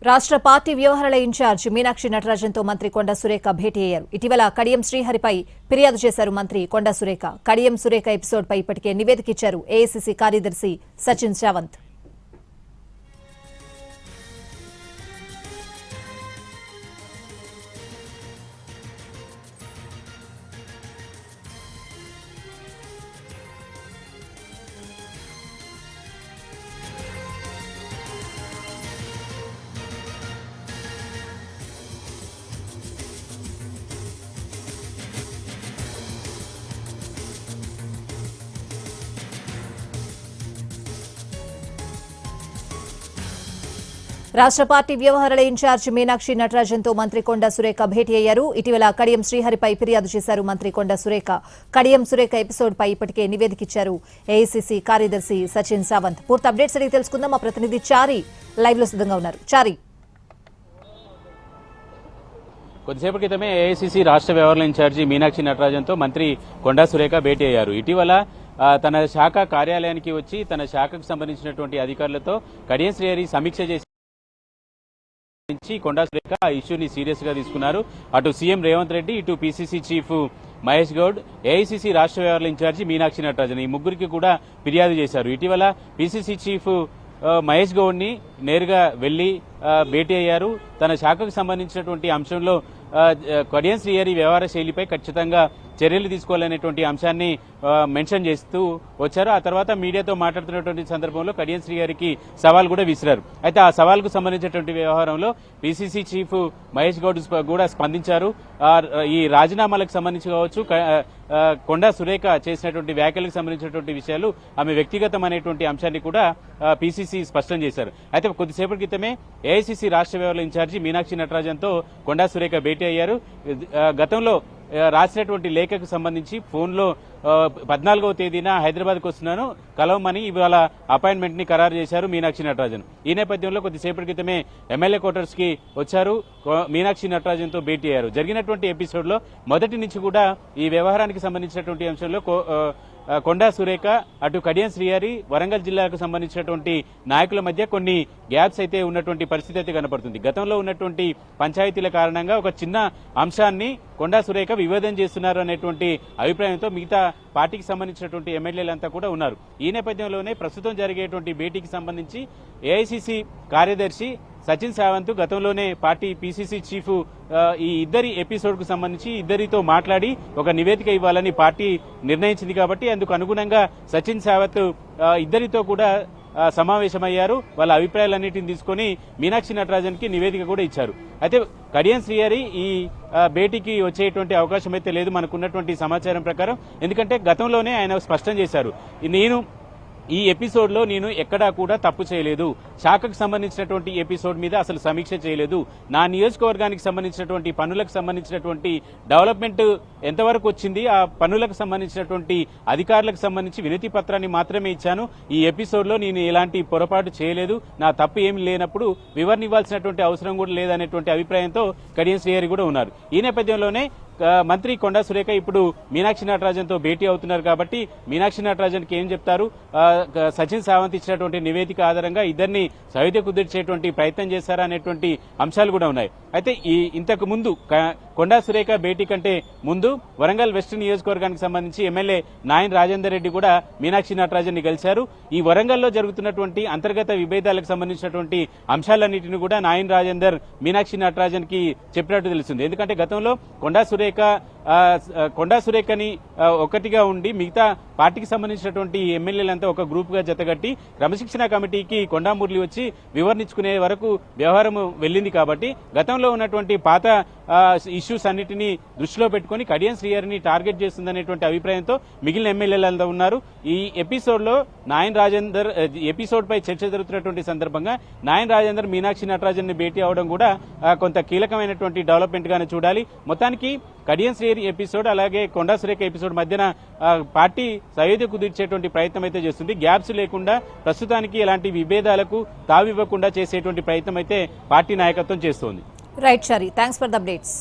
రాష్ట్ర పార్టీ వ్యవహారాల ఇన్ఛార్జ్ మీనాక్షి నటరాజన్తో మంత్రి కొండా సురేఖ భేటీ అయ్యారు. ఇటీవల కడియం శ్రీహరిపై ఫిర్యాదు చేశారు మంత్రి కొండా సురేఖ. కడియం సురేఖ ఎపిసోడ్పై ఇప్పటికే నివేదిక ఇచ్చారు ఏఐసీసీ కార్యదర్శి సచిన్ సావంత్. రాష్ట్ర పార్టీ వ్యవహారాల ఇన్ఛార్జ్ మీనాక్షి నటరాజన్తో మంత్రి కొండా సురేఖ భేటీ అయ్యారు. ఇటీవల కడియం శ్రీహరిపై ఫిర్యాదు చేశారు మంత్రి కొండా సురేఖ. కడియం సురేఖ ఎపిసోడ్పై ఇప్పటికే నివేదిక ఇచ్చారు ఏఐసీసీ కార్యదర్శి సచిన్ సావంత్. పూర్తి అప్డేట్స్ అడిగి తెలుసుకుందాం. మా ప్రతినిధి చారి లైవ్ లో సిద్ధంగా ఉన్నారు. చారి, కొద్దిసేపటి క్రితమే ఏఐసీసీ రాష్ట్ర వ్యవహారాల ఇన్ఛార్జి మీనాక్షి నటరాజన్తో మంత్రి కొండా సురేఖ భేటీ అయ్యారు. ఇటీవల తన శాఖ కార్యాలయానికి వచ్చి తన శాఖకు సంబంధించినటువంటి అధికారులతో కడియం శ్రీహరి సమీక్ష చేసి కొండా సురేఖ ఆ ఇష్యూని సీరియస్ గా తీసుకున్నారు. అటు సీఎం రేవంత్ రెడ్డి, ఇటు PCC chief Mahesh Goud, AICC రాష్ట్ర వ్యవహారాల ఇన్ఛార్జి మీనాక్షి నటరాజన్ ఈ ముగ్గురికి కూడా ఫిర్యాదు చేశారు. ఇటీవల పీసీసీ చీఫ్ మహేష్ గౌడ్ ని నేరుగా వెళ్లి భేటీ అయ్యారు. తన శాఖకు సంబంధించినటువంటి అంశంలో కడియం శ్రీహరి వ్యవహార శైలిపై ఖచ్చితంగా చర్యలు తీసుకోవాలనేటువంటి అంశాన్ని మెన్షన్ చేస్తూ వచ్చారు. ఆ తర్వాత మీడియాతో మాట్లాడుతున్నటువంటి సందర్భంలో కడియం శ్రీహరికి సవాల్ కూడా విసిరారు. అయితే ఆ సవాల్కు సంబంధించినటువంటి వ్యవహారంలో పీసీసీ చీఫ్ మహేష్ గౌడ్ కూడా స్పందించారు. ఈ రాజీనామాలకు సంబంధించి కావచ్చు, కొండా సురేఖ చేసినటువంటి వ్యాఖ్యలకు సంబంధించినటువంటి విషయాలు ఆమె వ్యక్తిగతమైనటువంటి అంశాన్ని కూడా పీసీసీ స్పష్టం చేశారు. అయితే కొద్దిసేపటి క్రితమే ఏఐసీసీ రాష్ట్ర వ్యవహారాల ఇన్ఛార్జి మీనాక్షి నటరాజన్తో కొండా సురేఖ భేటీ అయ్యారు. గతంలో రాసినటువంటి లేఖకు సంబంధించి ఫోన్లో 14వ తేదీన హైదరాబాద్కు వస్తున్నాను, కలవమని ఇవాళ అపాయింట్మెంట్ ని ఖరారు చేశారు మీనాక్షి నటరాజన్. ఈ నేపథ్యంలో కొద్దిసేపటి క్రితమే ఎమ్మెల్యే క్వార్టర్స్ కి వచ్చారు, మీనాక్షి నటరాజన్ తో భేటీ అయ్యారు. జరిగినటువంటి ఎపిసోడ్ లో మొదటి నుంచి కూడా ఈ వ్యవహారానికి సంబంధించినటువంటి అంశంలో కొండా సురేఖ, అటు కడియం శ్రీహరి, వరంగల్ జిల్లాకు సంబంధించినటువంటి నాయకుల మధ్య కొన్ని గ్యాప్స్ అయితే ఉన్నటువంటి పరిస్థితి అయితే కనపడుతుంది. గతంలో ఉన్నటువంటి పంచాయతీల కారణంగా ఒక చిన్న అంశాన్ని కొండా సురేఖ వివాదం చేస్తున్నారు అనేటువంటి అభిప్రాయంతో మిగతా పార్టీకి సంబంధించినటువంటి ఎమ్మెల్యేలంతా కూడా ఉన్నారు. ఈ నేపథ్యంలోనే ప్రస్తుతం జరిగేటువంటి భేటీకి సంబంధించి ఏఐసీసీ కార్యదర్శి సచిన్ సావంత్ గతంలోనే పార్టీ పీసీసీ చీఫ్ ఈ ఇద్దరి ఎపిసోడ్ కు సంబంధించి ఇద్దరితో మాట్లాడి ఒక నివేదిక ఇవ్వాలని పార్టీ నిర్ణయించింది. కాబట్టి అందుకు అనుగుణంగా సచిన్ సావంత్ ఇద్దరితో కూడా సమావేశమయ్యారు. వాళ్ళ అభిప్రాయాలన్నింటినీ తీసుకుని మీనాక్షి నటరాజన్ కి నివేదిక కూడా ఇచ్చారు. అయితే కడియం శ్రీహరి ఈ భేటీకి వచ్చేటువంటి అవకాశం అయితే లేదు మనకున్నటువంటి సమాచారం ప్రకారం. ఎందుకంటే గతంలోనే ఆయన స్పష్టం చేశారు, ఈ ఎపిసోడ్ లో నేను ఎక్కడా కూడా తప్పు చేయలేదు, శాఖకు సంబంధించినటువంటి ఎపిసోడ్ మీద అసలు సమీక్ష చేయలేదు, నా నియోజకవర్గానికి సంబంధించినటువంటి పనులకు సంబంధించినటువంటి డెవలప్మెంట్ ఎంతవరకు వచ్చింది, ఆ పనులకు సంబంధించినటువంటి అధికారులకు సంబంధించి వినతి పత్రాన్ని మాత్రమే ఇచ్చాను, ఈ ఎపిసోడ్ లో నేను ఎలాంటి పొరపాటు చేయలేదు, నా తప్పు ఏమి లేనప్పుడు వివరణ ఇవ్వాల్సినటువంటి అవసరం కూడా లేదనేటువంటి అభిప్రాయంతో కడియం శ్రీహరి కూడా ఉన్నారు. ఈ నేపథ్యంలోనే మంత్రి కొండా సురేఖ ఇప్పుడు మీనాక్షి నటరాజన్ తో భేటీ అవుతున్నారు. కాబట్టి మీనాక్షి నటరాజన్ కి ఏం చెప్తారు, సచిన్ సావంత్ ఇచ్చినటువంటి నివేదిక ఆధారంగా ఇద్దరిని సవిత కుదిర్చేటువంటి ప్రయత్నం చేశారా అనేటువంటి అంశాలు కూడా ఉన్నాయి. అయితే ఇంతకు ముందు కొండా సురేఖ భేటీ కంటే ముందు వరంగల్ వెస్ట్ నియోజకవర్గానికి సంబంధించి ఎమ్మెల్యే నాయన్ రాజేందర్ రెడ్డి కూడా మీనాక్షి నటరాజన్ ని కలిశారు. ఈ వరంగల్లో జరుగుతున్నటువంటి అంతర్గత విభేదాలకు సంబంధించినటువంటి అంశాలన్నింటినీ కూడా నాయన్ రాజేందర్ మీనాక్షి నటరాజన్ కి చెప్పినట్టు తెలుస్తుంది. ఎందుకంటే గతంలో కొండా సురేఖని ఒకటిగా ఉండి మిగతా పార్టీకి సంబంధించినటువంటి ఎమ్మెల్యేలంతా ఒక గ్రూప్ గా జతగట్టి క్రమశిక్షణ కమిటీకి కొండా మురళి వచ్చి వివరణించుకునే వరకు వ్యవహారం వెళ్ళింది. కాబట్టి గతంలో ఉన్నటువంటి పాత ఇష్యూస్ అన్నిటినీ దృష్టిలో పెట్టుకుని కడియం శ్రీహరిని టార్గెట్ చేస్తుందనేటువంటి అభిప్రాయంతో మిగిలిన ఎమ్మెల్యేలంతా ఉన్నారు. ఈ ఎపిసోడ్ లో నాయన్ రాజేందర్ ఎపిసోడ్ పై చర్చ జరుగుతున్నటువంటి సందర్భంగా నాయన్ రాజేందర్ మీనాక్షి నటరాజన్ ని భేటీ అవడం కూడా కొంత కీలకమైనటువంటి డెవలప్మెంట్ గానే చూడాలి. మొత్తానికి కడియం శ్రీహరి ఎపిసోడ్ అలాగే కొండా సురేఖ ఎపిసోడ్ మధ్యన పార్టీ సయోధ్య కుదిర్చేటువంటి ప్రయత్నం అయితే చేస్తుంది. గ్యాప్స్ లేకుండా ప్రస్తుతానికి ఎలాంటి విభేదాలకు తావివ్వకుండా చేసేటువంటి ప్రయత్నం అయితే పార్టీ నాయకత్వం చేస్తోంది. Right Chari, thanks for the updates.